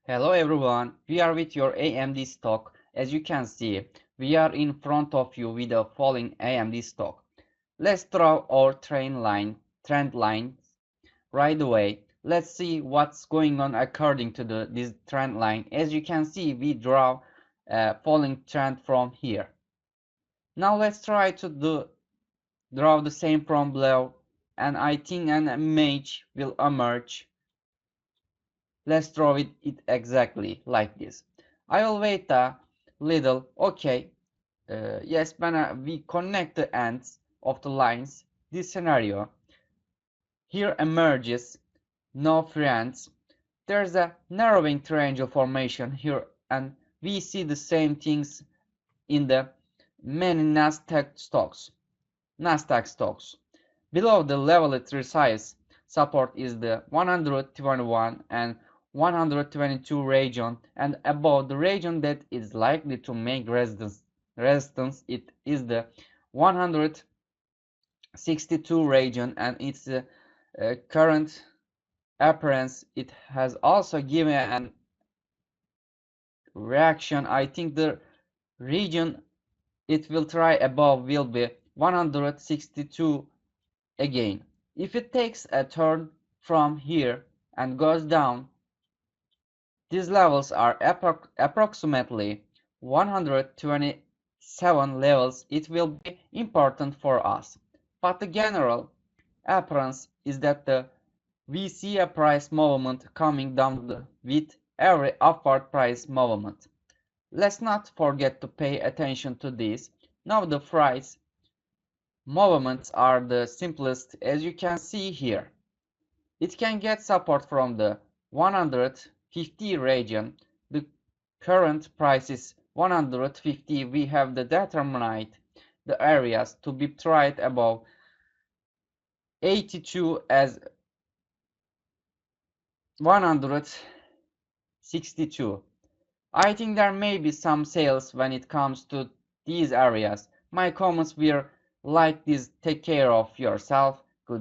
Hello everyone, we are with your AMD stock. As you can see, we are in front of you with a falling AMD stock. Let's draw our trend lines right away. Let's see what's going on according to this trend line. As you can see, we draw a falling trend from here. Now let's try to draw the same from below, and I think an image will emerge. Let's draw it exactly like this. I will wait a little. Okay. Yes, when we connect the ends of the lines, this scenario here emerges. No friends. There's a narrowing triangle formation here, and we see the same things in the many Nasdaq stocks. Below the level it resides support is the 121 and 122 region, and above the region that is likely to make resistance it is the 162 region, and its current appearance it has also given an reaction. I think the region it will try above will be 162 again. If it takes a turn from here and goes down, these levels are approximately 127 levels. It will be important for us. But the general appearance is that we see a price movement coming down with every upward price movement. Let's not forget to pay attention to this. Now the price movements are the simplest, as you can see here. It can get support from the 150 region. The current price is 150. We have determined the areas to be tried above 82 as 162. I think there may be some sales when it comes to these areas. My comments were like this: take care of yourself.